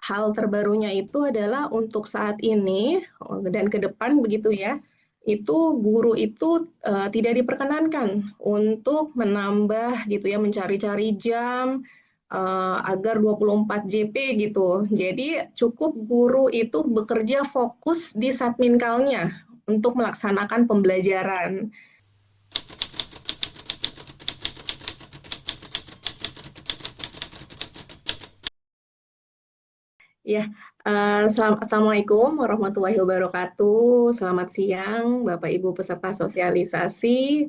hal terbarunya itu adalah untuk saat ini dan ke depan begitu ya, itu guru itu tidak diperkenankan untuk menambah gitu ya, mencari-cari jam agar 24 JP gitu. Jadi cukup guru itu bekerja fokus di Satminkalnya untuk melaksanakan pembelajaran. Ya, Assalamualaikum warahmatullahi wabarakatuh. Selamat siang, Bapak Ibu peserta sosialisasi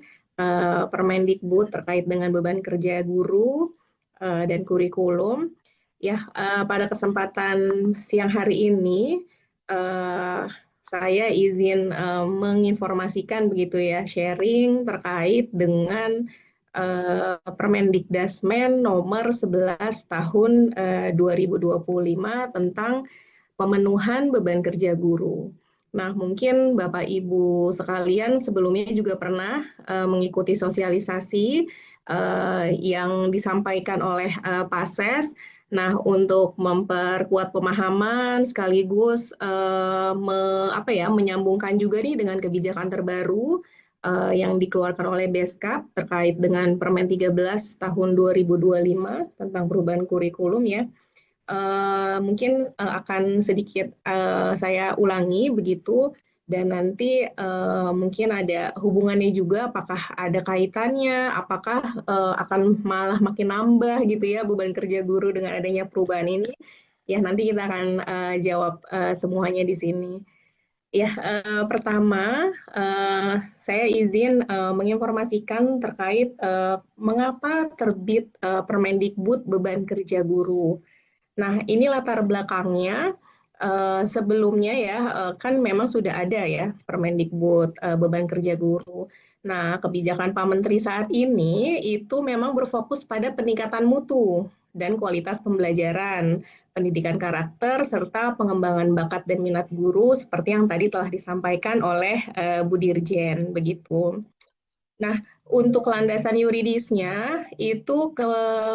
Permendikbud terkait dengan beban kerja guru dan kurikulum. Ya, pada kesempatan siang hari ini, eh, saya izin menginformasikan begitu ya, sharing terkait dengan Permendikdasmen nomor 11 tahun 2025 tentang pemenuhan beban kerja guru. Nah, mungkin Bapak Ibu sekalian sebelumnya juga pernah mengikuti sosialisasi yang disampaikan oleh PASES. Nah, untuk memperkuat pemahaman sekaligus menyambungkan juga nih dengan kebijakan terbaru yang dikeluarkan oleh Beskap terkait dengan Permen 13 tahun 2025 tentang perubahan kurikulum ya. Mungkin akan sedikit saya ulangi begitu dan nanti mungkin ada hubungannya juga apakah ada kaitannya, apakah akan malah makin nambah gitu ya beban kerja guru dengan adanya perubahan ini. Ya nanti kita akan jawab semuanya di sini. Ya, pertama saya izin menginformasikan terkait mengapa terbit Permendikbud beban kerja guru. Nah, ini latar belakangnya. Sebelumnya ya, kan memang sudah ada ya Permendikbud beban kerja guru. Nah, kebijakan Pak Menteri saat ini itu memang berfokus pada peningkatan mutu dan kualitas pembelajaran, pendidikan karakter, serta pengembangan bakat dan minat guru seperti yang tadi telah disampaikan oleh Bu Dirjen, begitu. Nah, untuk landasan yuridisnya itu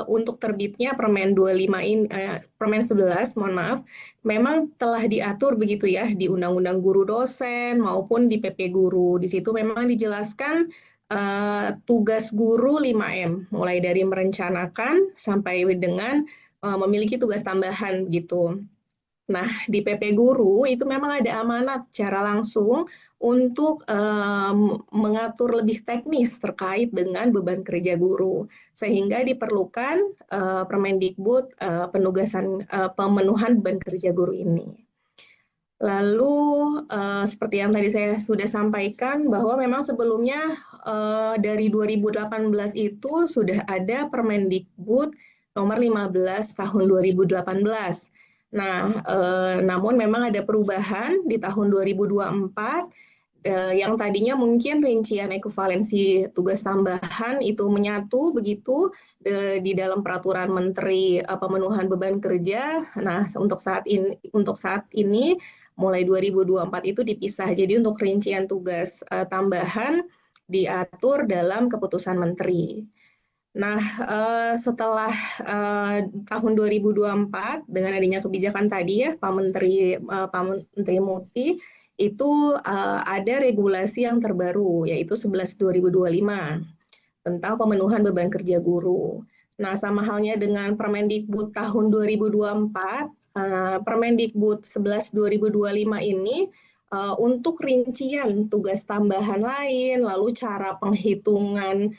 untuk terbitnya Permen 25 ini Permen 11, mohon maaf, memang telah diatur begitu ya di Undang-Undang Guru Dosen maupun di PP Guru. Di situ memang dijelaskan tugas guru 5M, mulai dari merencanakan sampai dengan memiliki tugas tambahan gitu. Nah, di PP Guru itu memang ada amanat secara langsung untuk mengatur lebih teknis terkait dengan beban kerja guru, sehingga diperlukan Permendikbud penugasan pemenuhan beban kerja guru ini. Lalu seperti yang tadi saya sudah sampaikan bahwa memang sebelumnya dari 2018 itu sudah ada Permendikbud nomor 15 tahun 2018. Nah, namun memang ada perubahan di tahun 2024 yang tadinya mungkin rincian ekuivalensi tugas tambahan itu menyatu begitu di dalam peraturan Menteri pemenuhan beban kerja. Nah, untuk saat ini mulai 2024 itu dipisah. Jadi untuk rincian tugas tambahan diatur dalam keputusan Menteri. Nah, setelah tahun 2024 dengan adanya kebijakan tadi ya Pak Menteri Muti itu ada regulasi yang terbaru yaitu 11 2025 tentang pemenuhan beban kerja guru. Nah, sama halnya dengan Permendikbud tahun 2024, Permendikbud 11 2025 ini untuk rincian tugas tambahan lain, lalu cara penghitungan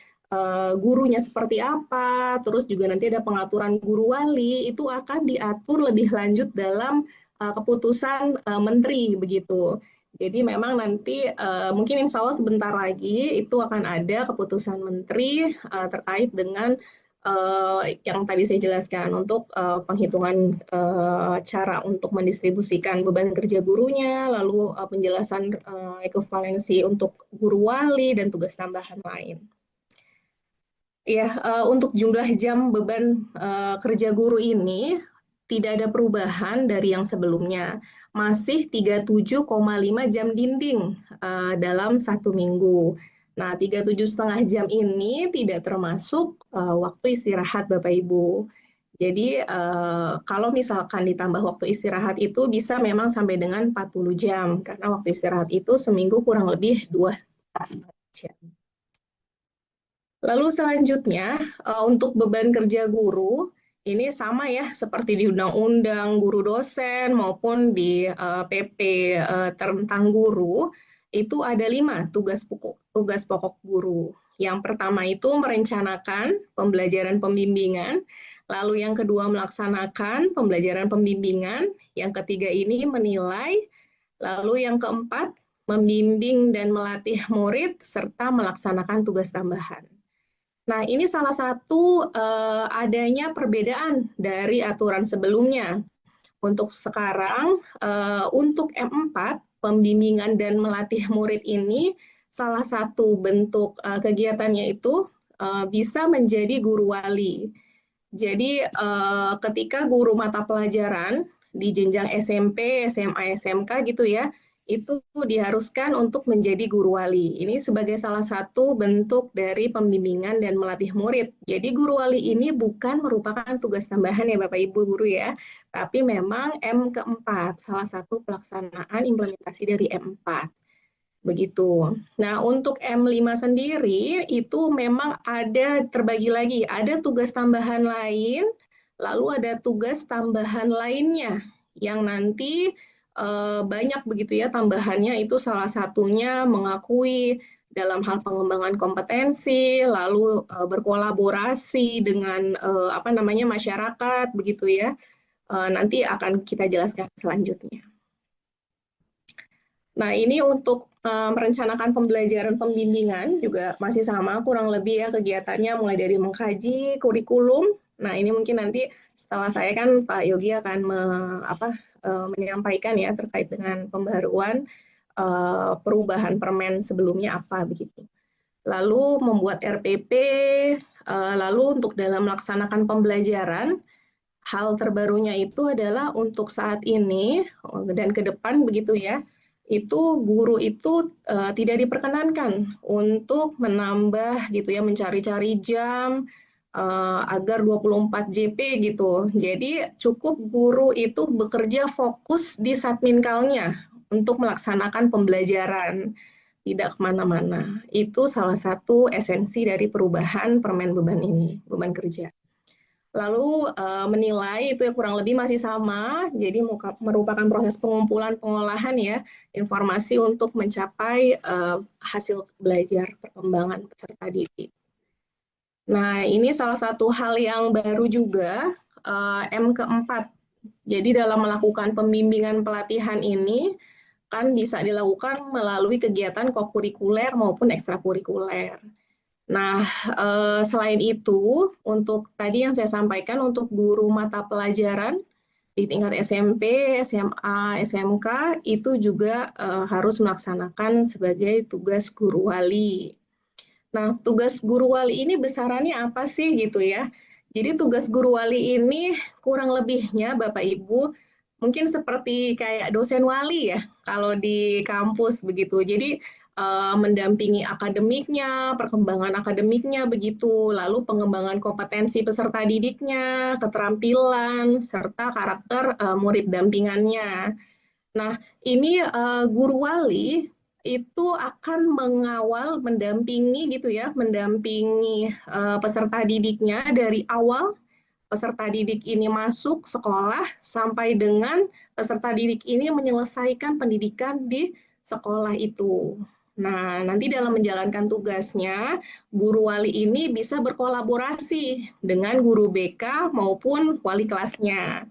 gurunya seperti apa, terus juga nanti ada pengaturan guru wali, itu akan diatur lebih lanjut dalam keputusan menteri begitu. Jadi memang nanti mungkin insya Allah sebentar lagi itu akan ada keputusan menteri terkait dengan yang tadi saya jelaskan untuk penghitungan cara untuk mendistribusikan beban kerja gurunya, lalu penjelasan ekuivalensi untuk guru wali dan tugas tambahan lain. Ya, untuk jumlah jam beban kerja guru ini tidak ada perubahan dari yang sebelumnya. Masih 37,5 jam dinding dalam satu minggu. Nah, 37,5 jam ini tidak termasuk waktu istirahat Bapak Ibu. Jadi kalau misalkan ditambah waktu istirahat itu bisa memang sampai dengan 40 jam, karena waktu istirahat itu seminggu kurang lebih 2 jam. Lalu selanjutnya, untuk beban kerja guru, ini sama ya seperti di Undang-Undang Guru Dosen maupun di PP tentang guru, itu ada 5 tugas pokok guru. Yang pertama itu merencanakan pembelajaran pembimbingan, lalu yang kedua melaksanakan pembelajaran pembimbingan, yang ketiga ini menilai, lalu yang keempat membimbing dan melatih murid serta melaksanakan tugas tambahan. Nah, ini salah satu adanya perbedaan dari aturan sebelumnya. Untuk sekarang, untuk M4, pembimbingan dan melatih murid ini, salah satu bentuk kegiatannya itu bisa menjadi guru wali. Jadi, ketika guru mata pelajaran di jenjang SMP, SMA, SMK gitu ya, itu diharuskan untuk menjadi guru wali. Ini sebagai salah satu bentuk dari pembimbingan dan melatih murid. Jadi guru wali ini bukan merupakan tugas tambahan ya Bapak Ibu guru ya, tapi memang M keempat, salah satu pelaksanaan implementasi dari M4. Begitu. Nah, untuk M5 sendiri itu memang ada terbagi lagi, ada tugas tambahan lain, lalu ada tugas tambahan lainnya yang nanti banyak begitu ya tambahannya itu salah satunya mengakui dalam hal pengembangan kompetensi, lalu berkolaborasi dengan apa namanya masyarakat begitu ya. Nanti akan kita jelaskan selanjutnya. Nah, ini untuk merencanakan pembelajaran pembimbingan juga masih sama, kurang lebih ya kegiatannya mulai dari mengkaji kurikulum. Nah, ini mungkin nanti setelah saya kan Pak Yogi akan menyampaikan ya terkait dengan pembaruan perubahan permen sebelumnya apa begitu. Lalu membuat RPP, lalu untuk dalam melaksanakan pembelajaran, hal terbarunya itu adalah untuk saat ini dan ke depan begitu ya, itu guru itu tidak diperkenankan untuk menambah gitu ya, mencari-cari jam agar 24 JP gitu. Jadi cukup guru itu bekerja fokus di satminkalnya untuk melaksanakan pembelajaran, tidak kemana-mana. Itu salah satu esensi dari perubahan permen beban ini, beban kerja. Lalu menilai itu ya kurang lebih masih sama, jadi merupakan proses pengumpulan pengolahan ya informasi untuk mencapai hasil belajar perkembangan peserta didik. Nah, ini salah satu hal yang baru juga M keempat. Jadi dalam melakukan pembimbingan pelatihan ini kan bisa dilakukan melalui kegiatan kokurikuler maupun ekstrakurikuler. Nah, selain itu, untuk tadi yang saya sampaikan untuk guru mata pelajaran di tingkat SMP, SMA, SMK itu juga harus melaksanakan sebagai tugas guru wali. Nah, tugas guru wali ini besarannya apa sih gitu ya? Jadi tugas guru wali ini kurang lebihnya Bapak Ibu mungkin seperti kayak dosen wali ya kalau di kampus begitu. Jadi mendampingi akademiknya, perkembangan akademiknya begitu, lalu pengembangan kompetensi peserta didiknya, keterampilan serta karakter murid dampingannya. Nah, ini guru wali itu akan mengawal, mendampingi gitu ya, mendampingi peserta didiknya dari awal peserta didik ini masuk sekolah sampai dengan peserta didik ini menyelesaikan pendidikan di sekolah itu. Nah, nanti dalam menjalankan tugasnya, guru wali ini bisa berkolaborasi dengan guru BK maupun wali kelasnya.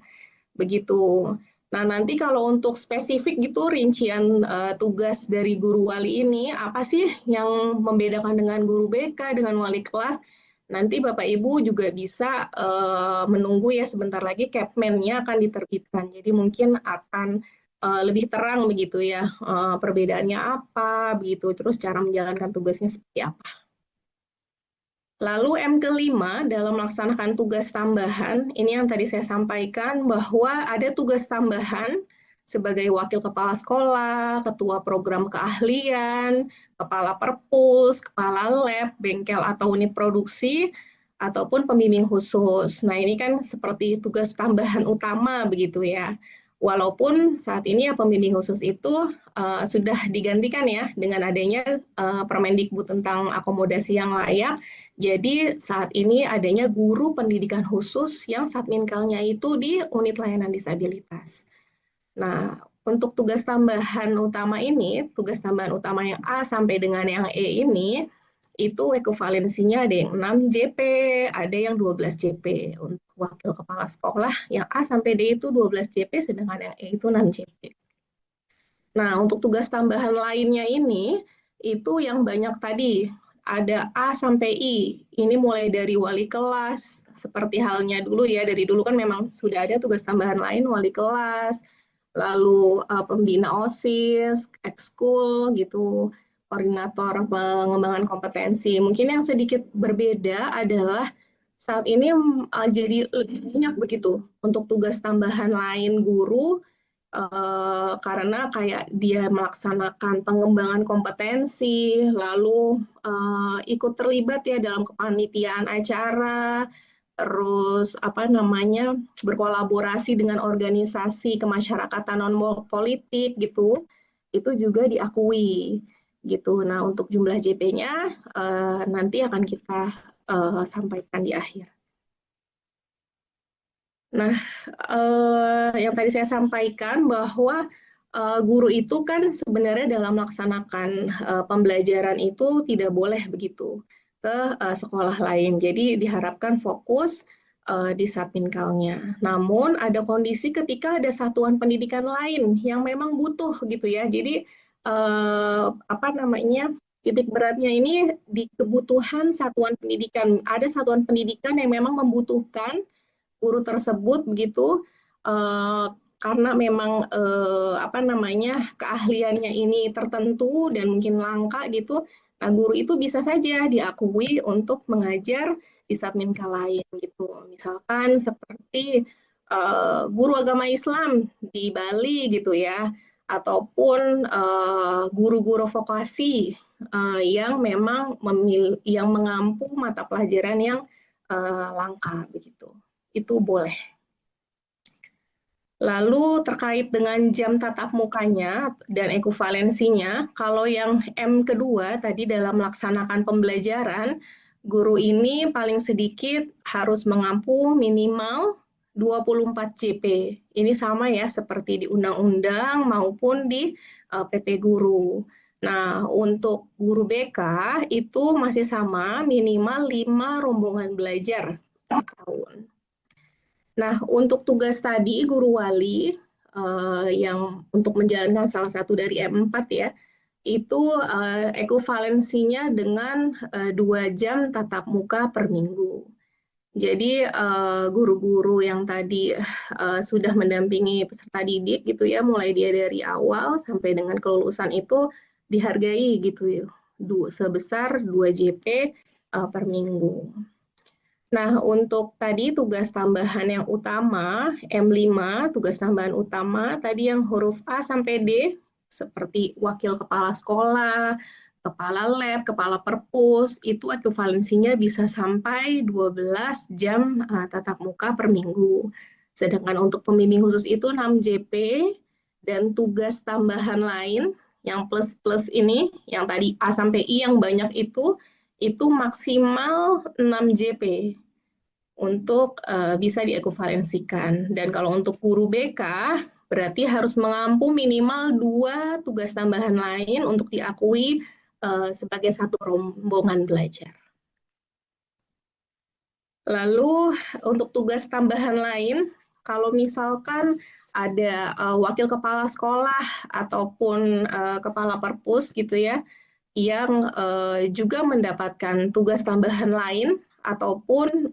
Begitu. Nah, nanti kalau untuk spesifik gitu rincian tugas dari guru wali ini, apa sih yang membedakan dengan guru BK, dengan wali kelas? Nanti Bapak Ibu juga bisa menunggu ya sebentar lagi Kepmennya akan diterbitkan. Jadi mungkin akan lebih terang begitu ya perbedaannya apa, begitu terus cara menjalankan tugasnya seperti apa. Lalu M kelima dalam melaksanakan tugas tambahan, ini yang tadi saya sampaikan bahwa ada tugas tambahan sebagai wakil kepala sekolah, ketua program keahlian, kepala perpus, kepala lab, bengkel atau unit produksi, ataupun pembimbing khusus. Nah, ini kan seperti tugas tambahan utama begitu ya. Walaupun saat ini ya pembimbing khusus itu sudah digantikan ya dengan adanya Permendikbud tentang akomodasi yang layak. Jadi saat ini adanya guru pendidikan khusus yang satminkalnya itu di unit layanan disabilitas. Nah, untuk tugas tambahan utama ini, tugas tambahan utama yang A sampai dengan yang E ini, itu ekuivalensinya ada yang 6 JP, ada yang 12 JP. Untuk wakil kepala sekolah, yang A sampai D itu 12 JP, sedangkan yang E itu 6 JP. Nah, untuk tugas tambahan lainnya ini, itu yang banyak tadi, ada A sampai I. Ini mulai dari wali kelas, seperti halnya dulu ya, dari dulu kan memang sudah ada tugas tambahan lain, wali kelas, lalu pembina OSIS, ekskul gitu, koordinator pengembangan kompetensi. Mungkin yang sedikit berbeda adalah saat ini jadi lebih banyak begitu untuk tugas tambahan lain guru karena kayak dia melaksanakan pengembangan kompetensi, lalu ikut terlibat ya dalam kepanitiaan acara, terus apa namanya berkolaborasi dengan organisasi kemasyarakatan non politik gitu, itu juga diakui gitu. Nah untuk jumlah JP-nya nanti akan kita sampaikan di akhir. Nah, yang tadi saya sampaikan bahwa guru itu kan sebenarnya dalam melaksanakan pembelajaran itu tidak boleh begitu ke sekolah lain. Jadi diharapkan fokus di satminkalnya. Namun ada kondisi ketika ada satuan pendidikan lain yang memang butuh gitu ya. Jadi apa namanya titik beratnya ini di kebutuhan satuan pendidikan. Ada satuan pendidikan yang memang membutuhkan guru tersebut begitu karena memang apa namanya keahliannya ini tertentu dan mungkin langka gitu. Nah, guru itu bisa saja diakui untuk mengajar di satminka lain gitu. Misalkan seperti guru agama Islam di Bali gitu ya, ataupun guru-guru vokasi yang memang yang mengampu mata pelajaran yang langka begitu. Itu boleh. Lalu terkait dengan jam tatap mukanya dan ekuivalensinya, kalau yang M kedua tadi dalam melaksanakan pembelajaran, guru ini paling sedikit harus mengampu minimal 24 JP. Ini sama ya seperti di undang-undang maupun di PP Guru. Nah, untuk guru BK itu masih sama minimal 5 rombongan belajar per tahun. Nah, untuk tugas tadi guru wali yang untuk menjalankan salah satu dari M4 ya, itu ekuivalensinya dengan 2 jam tatap muka per minggu. Jadi guru-guru yang tadi sudah mendampingi peserta didik gitu ya, mulai dia dari awal sampai dengan kelulusan itu dihargai gitu ya, sebesar 2 JP per minggu. Nah, untuk tadi tugas tambahan yang utama, M5, tugas tambahan utama, tadi yang huruf A sampai D, seperti wakil kepala sekolah, kepala lab, kepala perpus, itu ekuivalensinya bisa sampai 12 jam tatap muka per minggu. Sedangkan untuk pembimbing khusus itu 6 JP, dan tugas tambahan lain, yang plus-plus ini, yang tadi A sampai I yang banyak itu maksimal 6 JP untuk bisa diekuivalensikan. Dan kalau untuk guru BK, berarti harus mengampu minimal 2 tugas tambahan lain untuk diakui sebagai satu rombongan belajar. Lalu untuk tugas tambahan lain, kalau misalkan ada wakil kepala sekolah ataupun kepala perpus gitu ya, yang juga mendapatkan tugas tambahan lain ataupun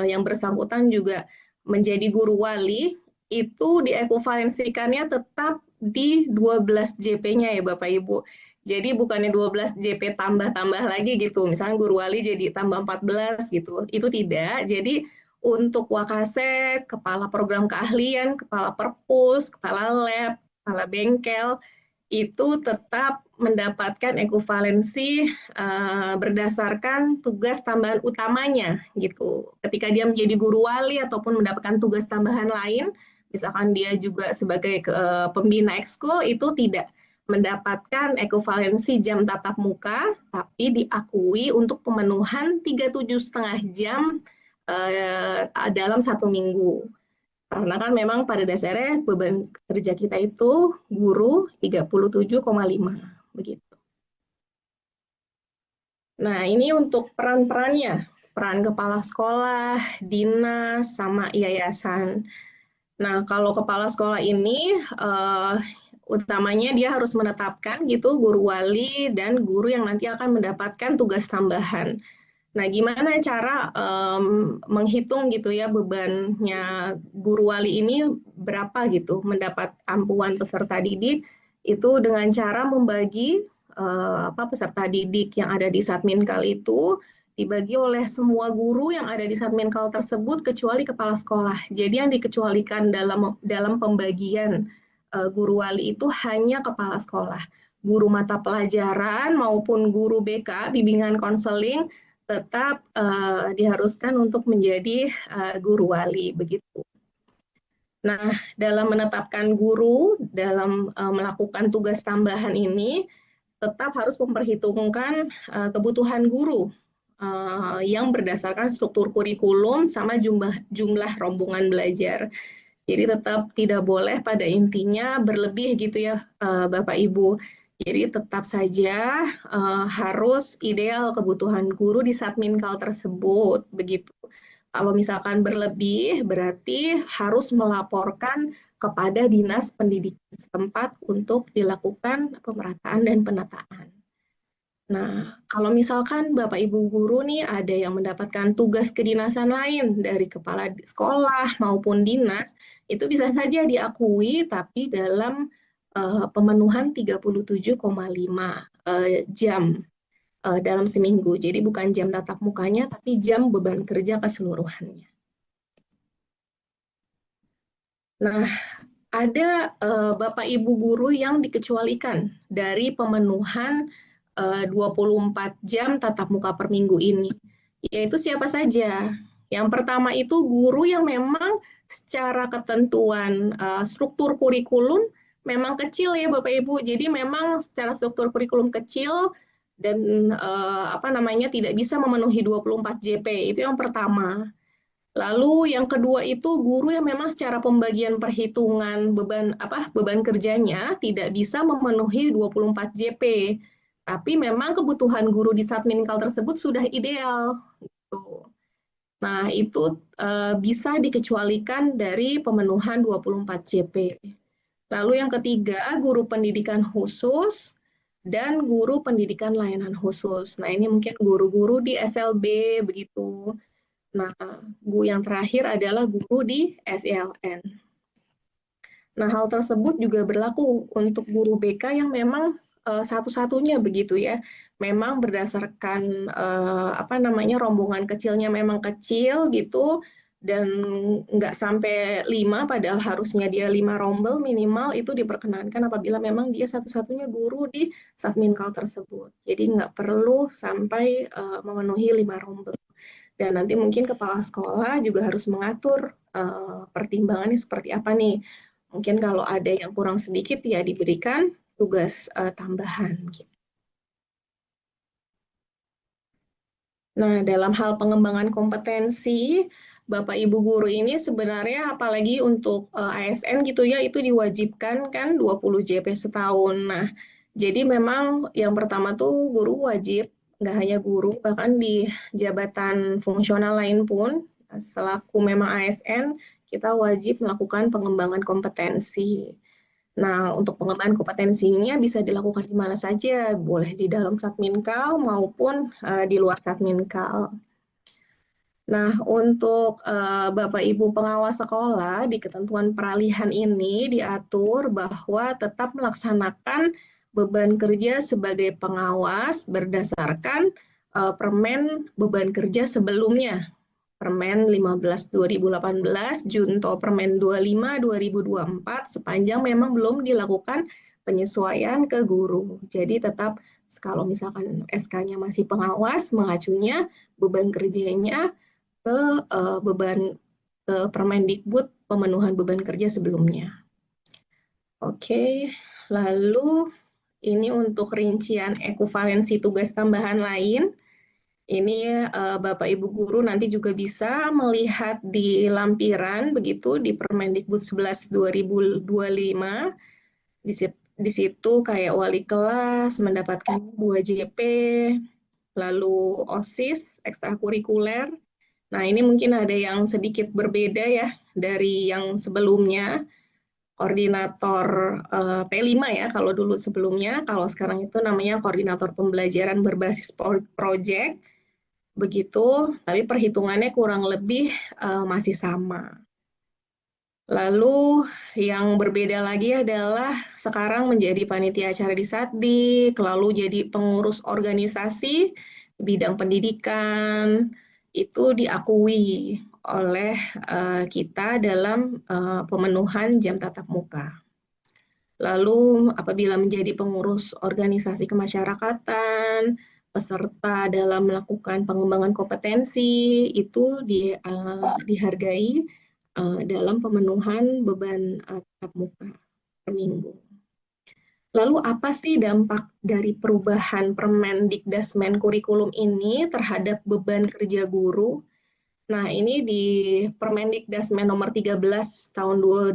yang bersangkutan juga menjadi guru wali, itu diekuivalensikannya tetap di 12 JP-nya ya Bapak Ibu. Jadi bukannya 12 JP tambah-tambah lagi gitu, misalnya guru wali jadi tambah 14 gitu, itu tidak. Jadi untuk wakasek, kepala program keahlian, kepala perpus, kepala lab, kepala bengkel, itu tetap mendapatkan ekuivalensi berdasarkan tugas tambahan utamanya gitu. Ketika dia menjadi guru wali ataupun mendapatkan tugas tambahan lain, misalkan dia juga sebagai pembina ekskul, itu tidak mendapatkan ekuivalensi jam tatap muka, tapi diakui untuk pemenuhan 37,5 jam dalam 1 minggu. Karena kan memang pada dasarnya beban kerja kita itu guru 37,5 begitu. Nah, ini untuk peran-perannya, peran kepala sekolah, dinas, sama yayasan. Nah, kalau kepala sekolah ini utamanya dia harus menetapkan gitu guru wali dan guru yang nanti akan mendapatkan tugas tambahan. Nah, gimana cara menghitung gitu ya bebannya guru wali ini berapa gitu mendapat ampuan peserta didik itu dengan cara membagi peserta didik yang ada di Satminkal itu dibagi oleh semua guru yang ada di Satminkal tersebut kecuali kepala sekolah. Jadi yang dikecualikan dalam pembagian guru wali itu hanya kepala sekolah. Guru mata pelajaran maupun guru BK, bimbingan konseling, tetap diharuskan untuk menjadi guru wali begitu. Nah, dalam menetapkan guru, dalam melakukan tugas tambahan ini, tetap harus memperhitungkan kebutuhan guru yang berdasarkan struktur kurikulum sama jumlah rombongan belajar. Jadi tetap tidak boleh pada intinya berlebih gitu ya Bapak Ibu. Jadi tetap saja harus ideal kebutuhan guru di Satminkal tersebut begitu. Kalau misalkan berlebih berarti harus melaporkan kepada dinas pendidikan setempat untuk dilakukan pemerataan dan penataan. Nah, kalau misalkan Bapak Ibu guru nih ada yang mendapatkan tugas kedinasan lain dari kepala sekolah maupun dinas, itu bisa saja diakui tapi dalam pemenuhan 37,5 jam dalam seminggu. Jadi bukan jam tatap mukanya, tapi jam beban kerja keseluruhannya. Nah, ada Bapak Ibu guru yang dikecualikan dari pemenuhan 24 jam tatap muka per minggu ini. Yaitu siapa saja? Yang pertama itu guru yang memang secara ketentuan struktur kurikulum memang kecil ya Bapak Ibu. Jadi memang secara struktur kurikulum kecil dan tidak bisa memenuhi 24 JP. Itu yang pertama. Lalu yang kedua itu guru yang memang secara pembagian perhitungan beban kerjanya tidak bisa memenuhi 24 JP. Tapi memang kebutuhan guru di Satminkal tersebut sudah ideal. Gitu. Nah, itu bisa dikecualikan dari pemenuhan 24 JP. Lalu yang ketiga, guru pendidikan khusus dan guru pendidikan layanan khusus. Nah, ini mungkin guru-guru di SLB begitu. Nah, yang terakhir adalah guru di SELN. Nah, hal tersebut juga berlaku untuk guru BK yang memang satu-satunya begitu ya. Memang berdasarkan rombongan kecilnya memang kecil gitu dan nggak sampai 5 padahal harusnya dia 5 rombel minimal itu diperkenankan apabila memang dia satu-satunya guru di Satminkal tersebut. Jadi nggak perlu sampai memenuhi 5 rombel. Dan nanti mungkin kepala sekolah juga harus mengatur pertimbangannya seperti apa nih. Mungkin kalau ada yang kurang sedikit ya diberikan tugas tambahan. Nah, dalam hal pengembangan kompetensi, Bapak Ibu guru ini sebenarnya apalagi untuk ASN gitu ya, itu diwajibkan kan 20 JP setahun. Nah, jadi memang yang pertama tuh guru wajib nggak hanya guru, bahkan di jabatan fungsional lain pun, selaku memang ASN, kita wajib melakukan pengembangan kompetensi. Nah, untuk pengembangan kompetensinya bisa dilakukan di mana saja, boleh di dalam Satminkal maupun di luar Satminkal. Nah, untuk Bapak Ibu pengawas sekolah, di ketentuan peralihan ini diatur bahwa tetap melaksanakan beban kerja sebagai pengawas berdasarkan Permen beban kerja sebelumnya, Permen 15/2018, Junto Permen 25/2024, sepanjang memang belum dilakukan penyesuaian ke guru. Jadi tetap kalau misalkan SK-nya masih pengawas, mengacunya beban kerjanya ke beban ke Permendikbud pemenuhan beban kerja sebelumnya. Oke, lalu ini untuk rincian ekuivalensi tugas tambahan lain. Ini Bapak Ibu guru nanti juga bisa melihat di lampiran begitu di Permendikbud 11 2025. Di situ kayak wali kelas mendapatkan 2 JP, lalu OSIS ekstrakurikuler. Nah, ini mungkin ada yang sedikit berbeda ya dari yang sebelumnya. Koordinator P5 ya, kalau dulu sebelumnya, kalau sekarang itu namanya koordinator pembelajaran berbasis project, begitu, tapi perhitungannya kurang lebih masih sama. Lalu yang berbeda lagi adalah sekarang menjadi panitia acara di Satdik, lalu jadi pengurus organisasi bidang pendidikan, itu diakui oleh kita dalam pemenuhan jam tatap muka. Lalu apabila menjadi pengurus organisasi kemasyarakatan, peserta dalam melakukan pengembangan kompetensi, itu dihargai dalam pemenuhan beban tatap muka per minggu. Lalu apa sih dampak dari perubahan Permendikdasmen kurikulum ini terhadap beban kerja guru? Nah, ini di Permendikdasmen nomor 13 tahun 2025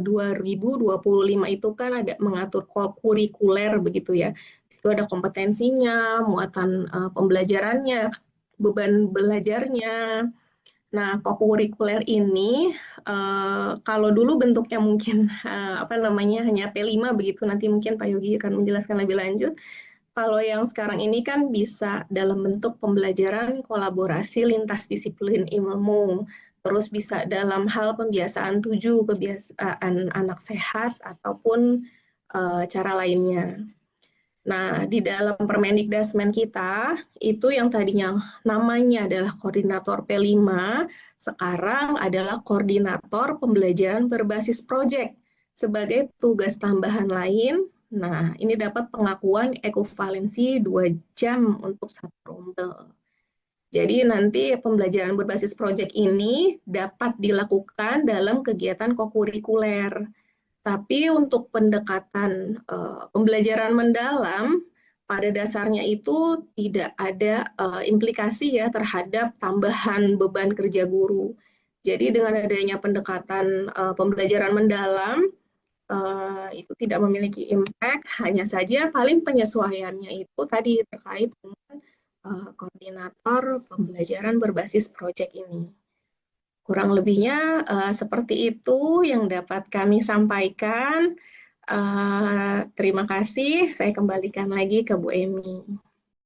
itu kan ada mengatur kurikuler begitu ya. Itu ada kompetensinya, muatan pembelajarannya, beban belajarnya. Nah, kokurikuler ini kalau dulu bentuknya mungkin hanya P5 begitu, nanti mungkin Pak Yogi akan menjelaskan lebih lanjut. Kalau yang sekarang ini kan bisa dalam bentuk pembelajaran kolaborasi lintas disiplin ilmu, terus bisa dalam hal pembiasaan 7, kebiasaan anak sehat, ataupun cara lainnya. Nah, di dalam Permendikdasmen kita, itu yang tadinya namanya adalah koordinator P5, sekarang adalah koordinator pembelajaran berbasis proyek sebagai tugas tambahan lain. Nah, ini dapat pengakuan ekuivalensi 2 jam untuk satu ronde. Jadi nanti pembelajaran berbasis proyek ini dapat dilakukan dalam kegiatan kokurikuler. Tapi untuk pendekatan pembelajaran mendalam, pada dasarnya itu tidak ada implikasi ya terhadap tambahan beban kerja guru. Jadi dengan adanya pendekatan pembelajaran mendalam, itu tidak memiliki impact, hanya saja paling penyesuaiannya itu tadi terkait dengan koordinator pembelajaran berbasis proyek ini. Kurang lebihnya seperti itu yang dapat kami sampaikan. Terima kasih, saya kembalikan lagi ke Bu Emi.